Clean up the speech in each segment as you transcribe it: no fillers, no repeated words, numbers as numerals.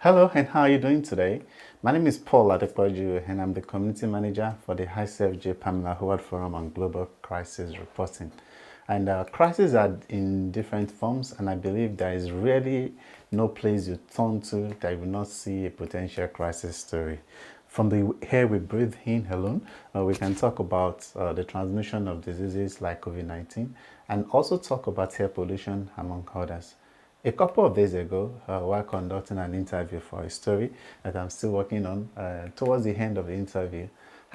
Hello, and how are you doing today? My name is Paul Adepoju, and I'm the Community Manager for the ICFJ Pamela Howard Forum on Global Crisis Reporting. And crises are in different forms, and I believe there is really no place you turn to that you will not see a potential crisis story. From the air we breathe in alone, we can talk about the transmission of diseases like COVID-19 and also talk about air pollution, among others. A couple of days ago, while conducting an interview for a story that I'm still working on, towards the end of the interview,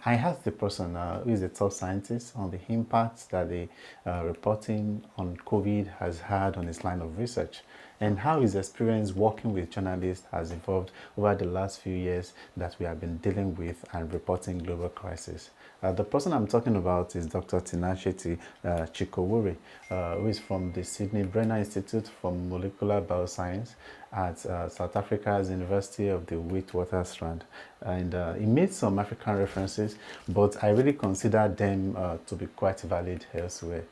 I asked the person who is a top scientist on the impact that the reporting on COVID has had on his line of research and how his experience working with journalists has evolved over the last few years that we have been dealing with and reporting global crisis. The person I'm talking about is Dr. Tinashe Chikowure, who is from the Sydney Brenner Institute for Molecular Bioscience at South Africa's University of the Witwatersrand. And he made some African references, but I really consider them to be quite valid elsewhere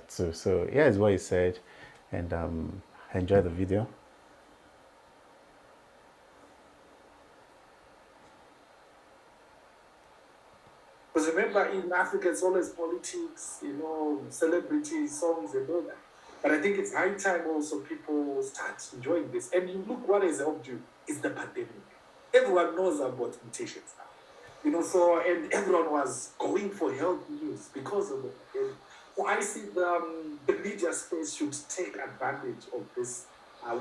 too. So here's what he said, and enjoy the video. Because remember, in Africa, it's always politics, celebrities, songs, and all that. But I think it's high time also people start enjoying this. And you look what has helped you is the pandemic. Everyone knows about mutations now. And everyone was going for health news because of it. And so I see the media space should take advantage of this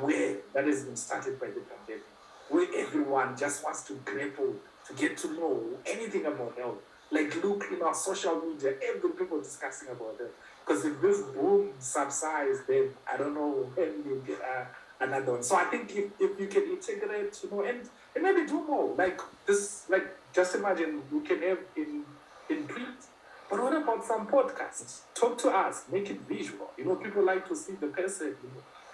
wave that has been started by the pandemic, where everyone just wants to grapple to get to know anything about health. Like, look in our social media, every people discussing about it. Because if this boom subsides, then I don't know when you get another one. So I think if you can integrate, and maybe do more. Like this, like just imagine you can have in print. But what about some podcasts? Talk to us, make it visual. People like to see the person,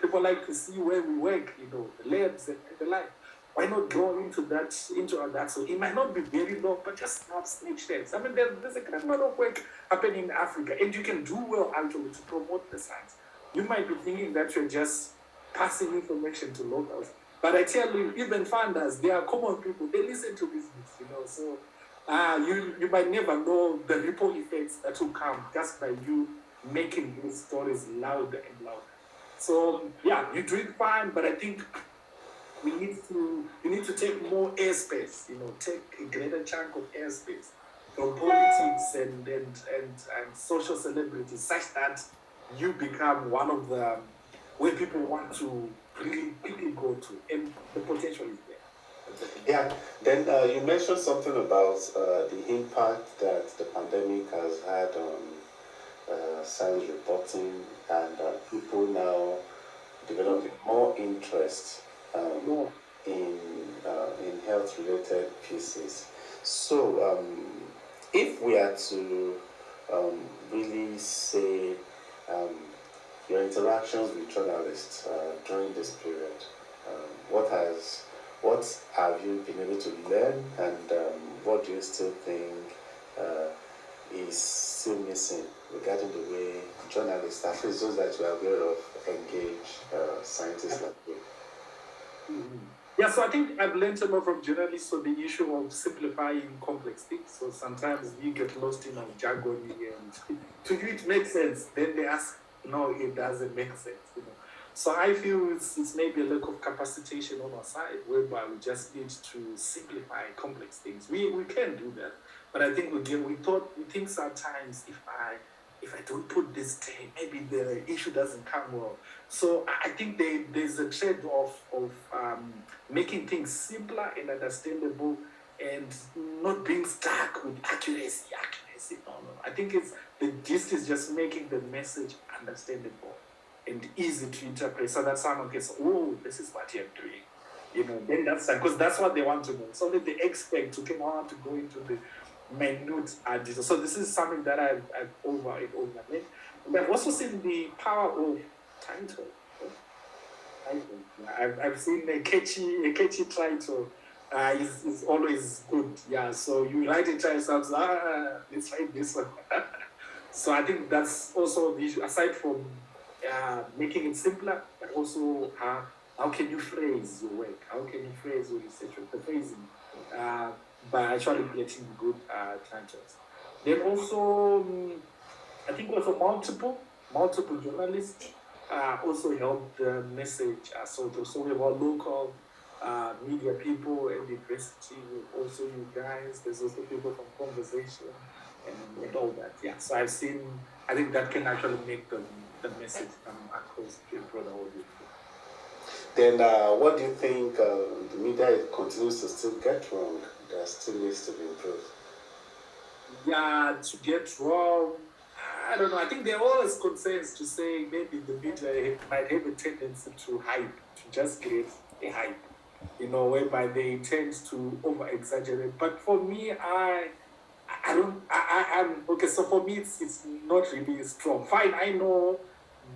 people like to see where we work, the labs and the like. Why not go into that? So it might not be very long, but just have snippets. I mean, there's a great amount of work happening in Africa, and you can do well actually to promote the science. You might be thinking that you're just passing information to locals, but I tell you, even funders, they are common people. They listen to business, So you might never know the ripple effects that will come just by you making these stories louder and louder. So yeah, you do it fine, but I think you need to take more airspace, take a greater chunk of airspace from politics and social celebrities such that you become one of the where people want to really quickly go to, and the potential is there. Yeah, then you mentioned something about the impact that the pandemic has had on science reporting and people now developing more interest um, in health-related pieces. So, if we are to really say um, your interactions with journalists during this period, what have you been able to learn, and what do you still think is still missing regarding the way journalists, at least those that you are aware of, engage scientists like you? Mm-hmm. Yeah, so I think I've learned a lot from journalists on the issue of simplifying complex things. So sometimes we get lost in our jargon, and to you it makes sense. Then they ask, no, it doesn't make sense. So I feel it's maybe a lack of capacitation on our side, whereby we just need to simplify complex things. We can do that, but I think we think sometimes if I don't put this thing, maybe the issue doesn't come well. So I think there's a trade-off of making things simpler and understandable, and not being stuck with accuracy. No, no. I think it's the gist is just making the message understandable and easy to interpret, so that someone gets, oh, this is what you're doing. Then that's because that's what they want to know. So that they expect to come out to go into the minute details. So this is something that I've over and over again. And I've also seen the power of title. I've seen a catchy title. Is always good. Yeah. So you write it yourself. Let's write this one. So I think that's also the issue. Aside from making it simpler, but also how can you phrase your work? How can you phrase your research? The phrasing, by actually getting good titles. Then also, I think also multiple journalists also help the message. So we have our local media people at the university, also you guys. There's also people from conversation and all that. Yeah. So I think that can actually make the message come across to a broader audience. Then what do you think the media continues to still get wrong that still needs to be improved? Yeah, to get wrong. I don't know. I think there are always concerns to say maybe the media might have a tendency to hype, to just create a hype, whereby they tend to over exaggerate. But for me, I don't. I'm okay. So for me, it's not really strong. Fine, I know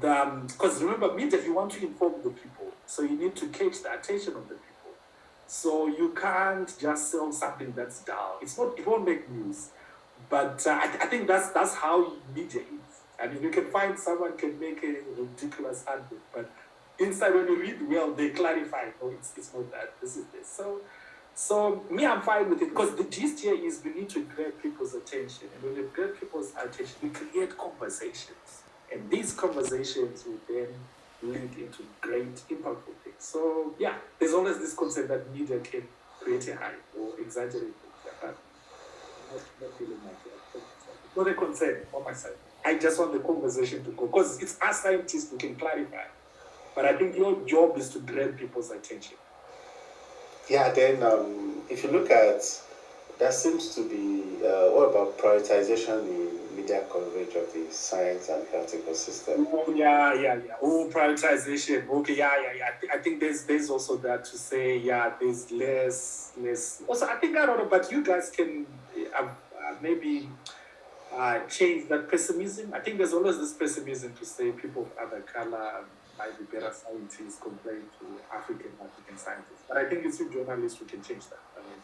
the because remember, media, you want to inform the people, so you need to catch the attention of the people. So you can't just sell something that's dull. It's not. It won't make news. But I think that's how media is. I mean, you can find someone can make a ridiculous advert, but inside when you read well, they clarify. No, it's not that. This is this. So me, I'm fine with it because the gist here is we need to grab people's attention, and when we grab people's attention, we create conversations, and these conversations will then lead into great impactful things. So yeah, there's always this concept that media can create a hype or exaggerate things, but not feeling like that. Not a concern on my side. I just want the conversation to go because it's us scientists who can clarify. But I think your job is to grab people's attention. Yeah, then if you look at, there seems to be, what about prioritization in media coverage of the science and health ecosystem? Oh, yeah. Oh, prioritization. Okay, yeah. I think there's also that to say, yeah, there's less. Also, I think, I don't know, but you guys can maybe change that pessimism. I think there's always this pessimism to say people of other color might be better scientists compared to African scientists. But I think it's you journalists who can change that. I mean,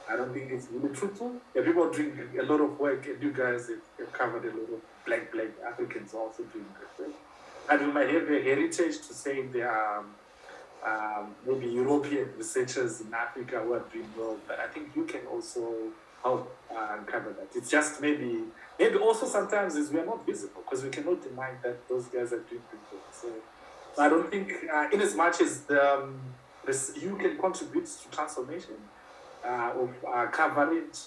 I don't think it's really truthful. Yeah, people are doing a lot of work, and you guys have covered a lot of black Africans also doing great work. And we might have a heritage to say there are maybe European researchers in Africa who are doing well, but I think you can also help cover that. It's just maybe also sometimes is we are not visible because we cannot deny that those guys are doing good work. So I don't think, in as much as you can contribute to transformation of coverage,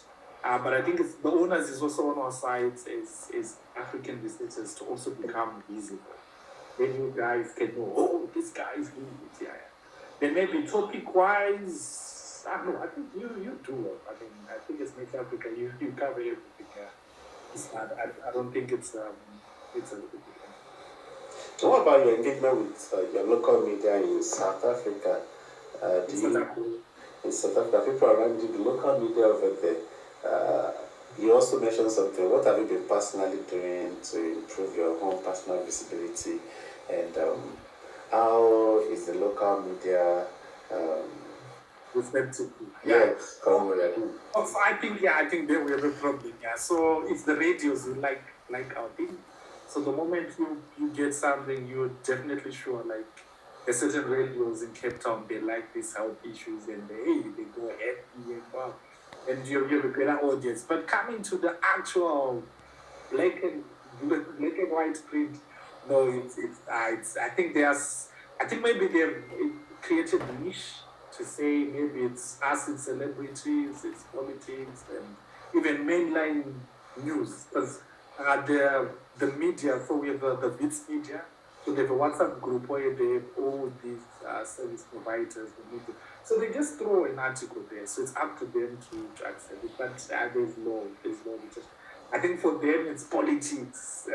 but I think the onus is also on our side as African researchers to also become visible. Then you guys can know, oh, this guy is doing it. Yeah. Then maybe topic-wise, I don't know. I think you do well. I mean, I think it's North Africa. You cover everything. Yeah. I don't think it's a So what about your engagement with your local media in South Africa? In South Africa, people around you, the local media over there, you also mentioned something. What have you been personally doing to improve your own personal visibility? And how is the local media reflective? yes, I think there we have a problem. Yeah. So it's the radios who like our thing. So the moment you get something, you're definitely sure like a certain radios in Cape Town, they like these health issues and they go ahead and wow. And you have a greater audience. But coming to the actual black and white print, no, it's I think maybe they've created a niche to say maybe it's us, it's celebrities, it's politics, and even mainline news. Because the media, so we have the VITS media, so they have a WhatsApp group where they have all these service providers, the media. So they just throw an article there. So it's up to them to accept it. But there's no research. I think for them it's politics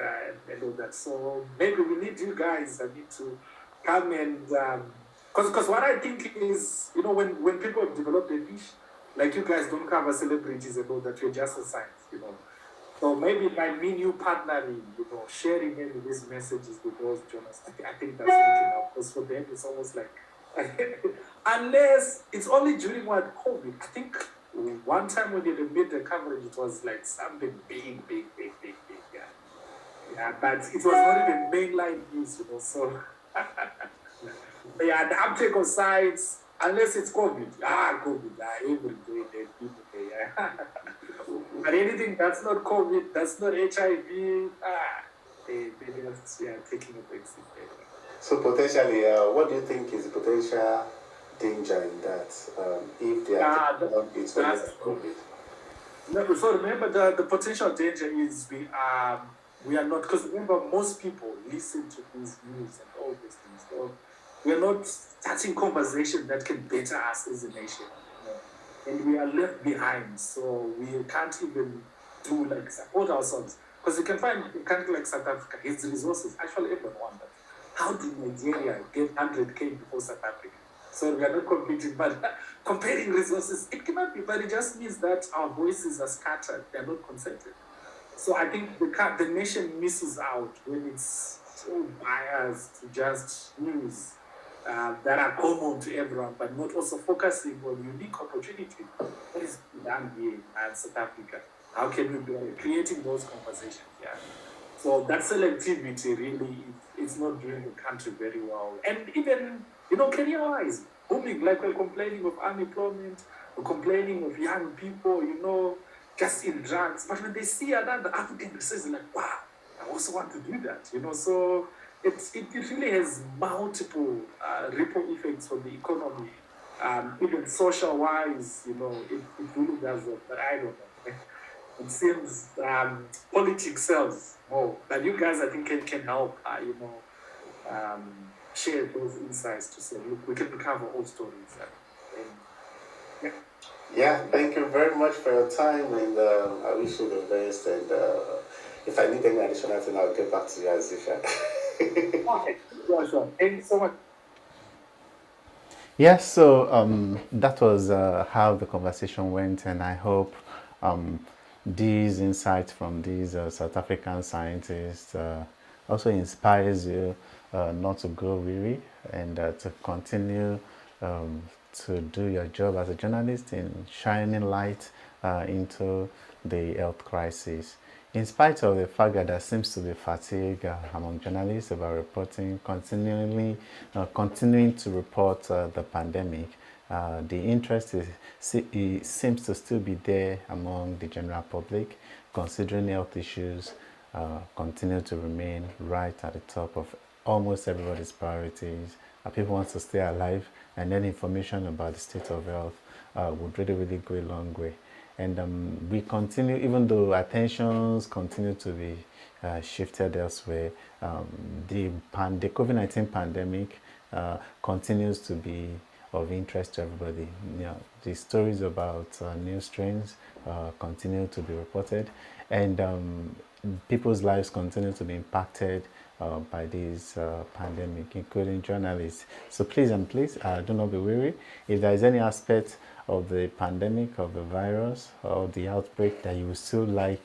and all that. So maybe we need you guys. I need to come and because what I think is, when people have developed a niche, like you guys don't cover celebrities and all that, you're just a science. So maybe it might mean you partnering, sharing maybe these messages with those journalists. I think that's working out. Because for them, it's almost like, unless it's only during COVID. I think one time when they made the coverage, it was like something big. Yeah, but it was not even mainline news, so. Yeah, the uptake of science, unless it's COVID. COVID. Every day there's people there. Yeah. But anything that's not COVID, that's not HIV, they just taking a break. So potentially, what do you think is the potential danger in that if they are taking on it's only COVID? No, so remember the potential danger is we are not, because remember most people listen to these news and all these things. So we are not starting conversation that can better us as a nation. And we are left behind. So we can't even do like support ourselves. Because you can find a country like South Africa, its resources. Actually, everyone wonders, how did Nigeria get 100K before South Africa? So we are not competing, but comparing resources, it cannot be, but it just means that our voices are scattered, they're not concerted. So I think the nation misses out when it's so biased to just news that are common to everyone, but not also focusing on unique opportunity. What is done here in South Africa? How can we be creating those conversations? Yeah. So that selectivity really, it's not doing the country very well. And even, career-wise, booming, like we're complaining of unemployment, we're complaining of young people, just in drugs. But when they see another African resource, they're like, wow, I also want to do that, So it really has multiple ripple effects on the economy, even social-wise, it really does it. But I don't know. It seems politics sells more. But you guys, I think, can help, share those insights to say, look, we can cover all stories. Yeah, thank you very much for your time, and I wish you the best. And if I need any additional thing, I'll get back to you as usual. Okay, sure. Thank you so much. Yes, so that was how the conversation went, and I hope these insights from these South African scientists also inspires you not to grow weary and to continue to do your job as a journalist in shining light into the health crisis. In spite of the fact that there seems to be fatigue among journalists about reporting, continuing to report the pandemic, the interest seems to still be there among the general public, considering health issues continue to remain right at the top of almost everybody's priorities. People want to stay alive, and then information about the state of health would really, really go a long way. And we continue, even though attentions continue to be shifted elsewhere, the COVID-19 pandemic continues to be of interest to everybody. The stories about new strains continue to be reported, and people's lives continue to be impacted by this pandemic, including journalists. So please do not be weary. If there is any aspect of the pandemic, of the virus, or the outbreak that you would still like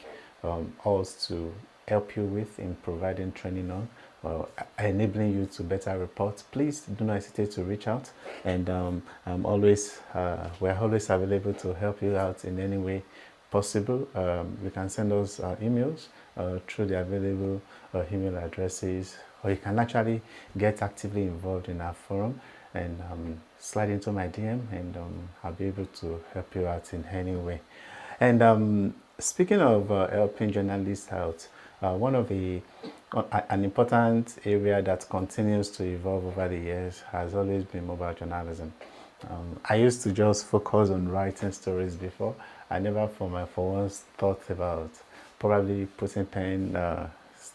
us to help you with in providing training on, or enabling you to better report, please do not hesitate to reach out. And we're always available to help you out in any way possible. You can send us emails through the available email addresses, or you can actually get actively involved in our forum and slide into my DM, and I'll be able to help you out in any way. And speaking of helping journalists out, an important area that continues to evolve over the years has always been mobile journalism. I used to just focus on writing stories before. I never for once thought about probably putting pen,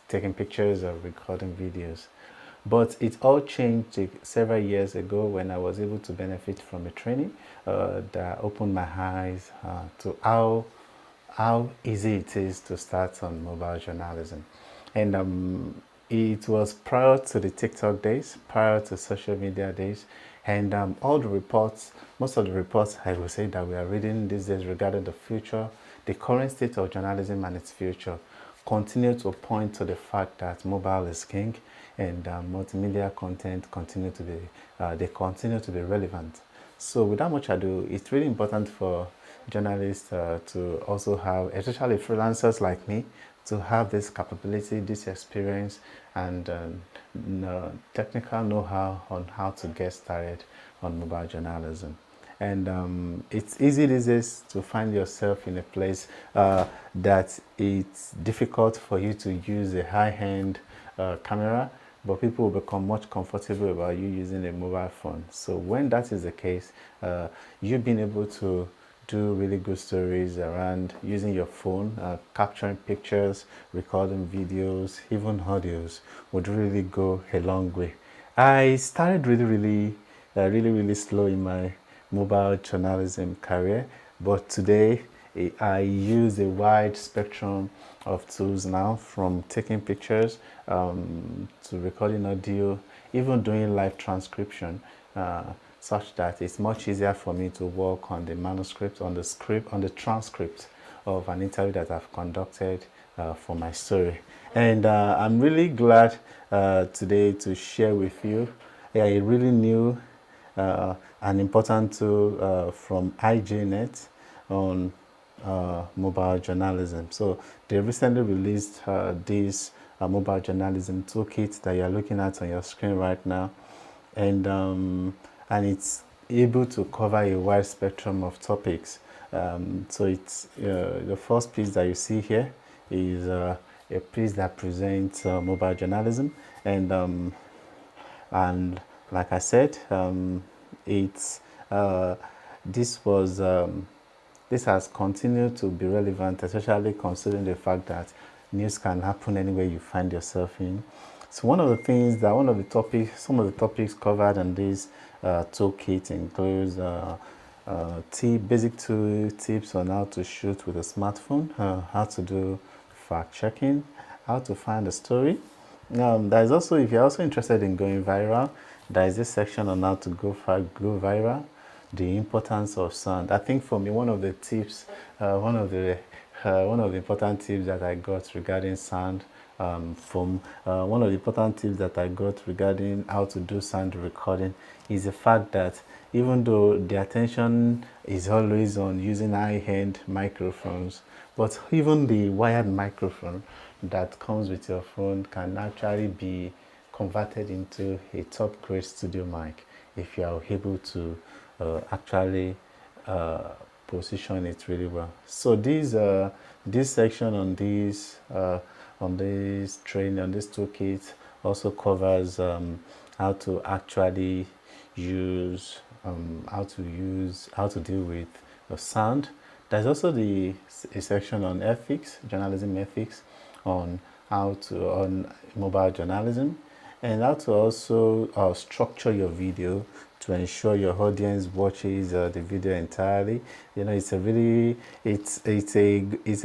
taking pictures or recording videos. But it all changed several years ago when I was able to benefit from a training that opened my eyes to how easy it is to start on mobile journalism. And it was prior to the TikTok days, prior to social media days, and most of the reports I would say that we are reading these days regarding the future, the current state of journalism and its future, continue to point to the fact that mobile is king, and multimedia content continue to be relevant. So without much ado, it's really important for journalists to also have, especially freelancers like me, to have this capability, this experience, and technical know-how on how to get started on mobile journalism. And it's easy these days to find yourself in a place that it's difficult for you to use a high-end camera, but people will become much comfortable about you using a mobile phone. So when that is the case, you being able to do really good stories around using your phone, capturing pictures, recording videos, even audios would really go a long way. I started really slow in my mobile journalism career, but today I use a wide spectrum of tools now, from taking pictures to recording audio, even doing live transcription, such that it's much easier for me to work on the manuscript, on the transcript of an interview that I've conducted for my story. And I'm really glad today to share with you a really new an important tool from IJNet on mobile journalism. So they recently released this mobile journalism toolkit that you're looking at on your screen right now, and it's able to cover a wide spectrum of topics. So it's the first piece that you see here is a piece that presents mobile journalism, and like I said, it's this has continued to be relevant, especially considering the fact that news can happen anywhere you find yourself in. So some of the topics covered in this toolkit includes basic tips on how to shoot with a smartphone, how to do fact checking, how to find a story. There's also, if you're also interested in going viral, there is this section on how to go viral, the importance of sound. I think for me, one of the important tips that I got regarding sound, one of the important tips that I got regarding how to do sound recording is the fact that even though the attention is always on using high-end microphones, but even the wired microphone that comes with your phone can actually be converted into a top-grade studio mic if you are able to actually position it really well. So this section on this toolkit also covers how to actually use how to deal with sound. There's also a section on ethics, journalism ethics, on mobile journalism, and how to also structure your video to ensure your audience watches the video entirely. You know, it's a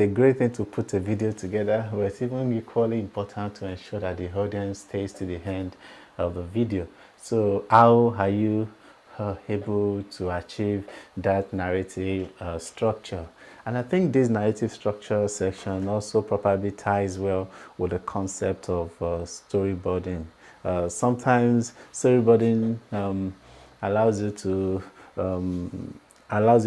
great thing to put a video together, but it's even equally important to ensure that the audience stays to the end of the video. So how are you able to achieve that narrative structure? And I think this narrative structure section also probably ties well with the concept of storyboarding. Sometimes storyboarding allows you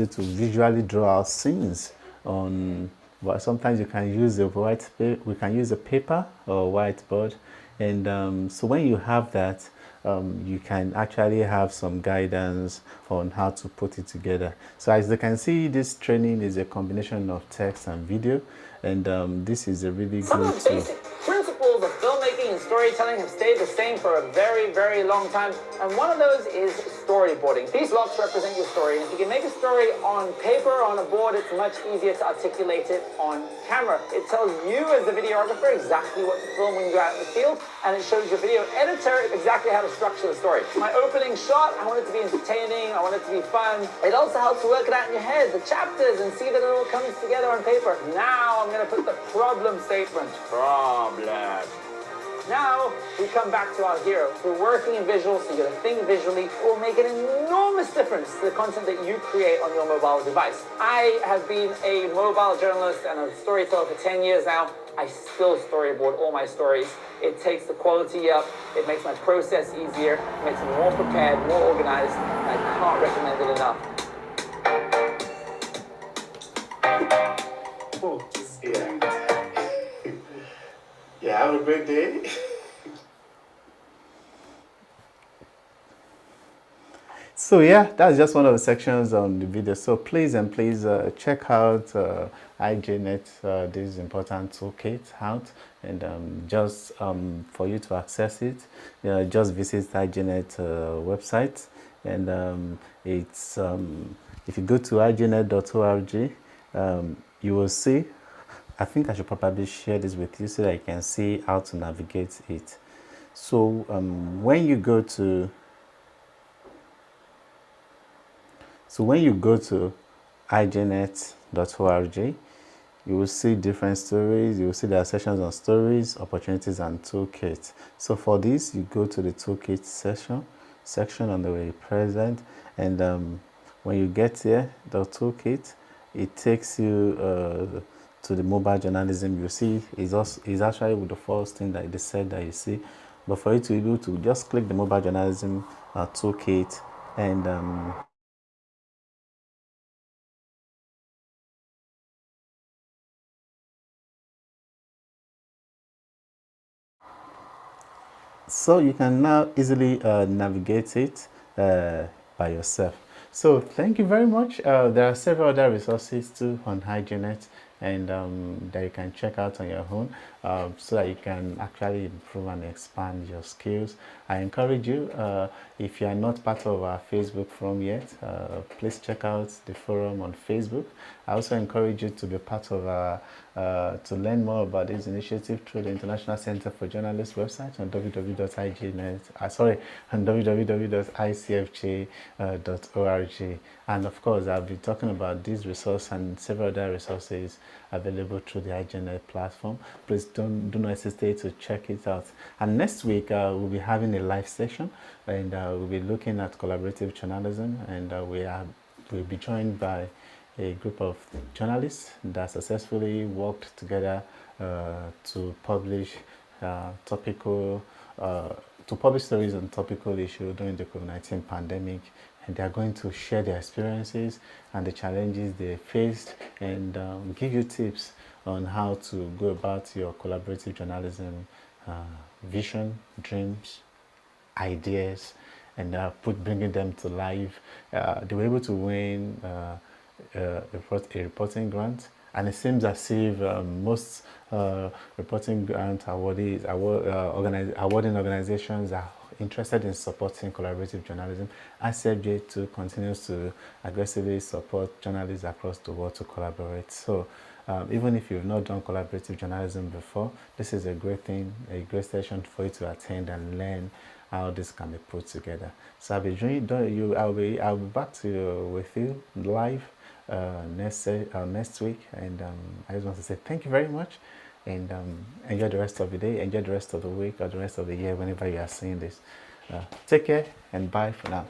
to visually draw out scenes on. But sometimes you can use we can use a paper or whiteboard, and so when you have that, you can actually have some guidance on how to put it together. So as you can see, this training is a combination of text and video, and this is a really good tool. Principles of filmmaking and storytelling have stayed the same for a very, very long time, and one of those is storyboarding. These blocks represent your story, and if you can make a story on paper or on a board, it's much easier to articulate it on camera. It tells you as the videographer exactly what to film when you go out in the field, and it shows your video editor exactly how to structure the story. My opening shot, I want it to be entertaining, I want it to be fun. It also helps to work it out in your head, the chapters, and see that it all comes together on paper. Now I'm going to put the problem statement. Now, we come back to our hero. We're working in visuals, so you gotta think visually. It will make an enormous difference to the content that you create on your mobile device. I have been a mobile journalist and a storyteller for 10 years now. I still storyboard all my stories. It takes the quality up, it makes my process easier, it makes me more prepared, more organized, and I can't recommend it enough. Oh, just Yeah, have a great day. So yeah, that's just one of the sections on the video. So please check out IJNet, this important toolkit out, and just for you to access it, just visit IJNet website, and it's if you go to ijnet.org, you will see. I think I should probably share this with you so that you can see how to navigate it. So when you go to ijnet.org, you will see different stories. You will see there are sections on stories, opportunities, and toolkits. So for this, you go to the toolkit section on the way present, and when you get here, the toolkit, it takes you to the mobile journalism. You see, is actually with the first thing that they said that you see. But for you to be able to just click the mobile journalism toolkit, and so you can now easily navigate it by yourself. So thank you very much. There are several other resources too on HygieNet, and that you can check out on your own, so that you can actually improve and expand your skills. I encourage you, if you are not part of our Facebook forum yet, please check out the forum on Facebook. I also encourage you to be part of our to learn more about this initiative through the International Center for Journalists website on www.icfj.org. And of course, I'll be talking about this resource and several other resources available through the IGNet platform. Please do not hesitate to check it out. And next week, we'll be having a live session, and we'll be looking at collaborative journalism, and we'll be joined by a group of journalists that successfully worked together to publish stories on topical issues during the COVID-19 pandemic, and they are going to share their experiences and the challenges they faced, and give you tips on how to go about your collaborative journalism vision, dreams, ideas, and bringing them to life. They were able to win a reporting grant, and it seems as if most reporting grant awarding organizations are interested in supporting collaborative journalism. ICFJ too continues to aggressively support journalists across the world to collaborate. So even if you've not done collaborative journalism before, this is a great thing, a great session for you to attend and learn how this can be put together. So I'll be back with you live next week, and I just want to say thank you very much, and enjoy the rest of the day, enjoy the rest of the week, or the rest of the year whenever you are seeing this. Take care, and bye for now.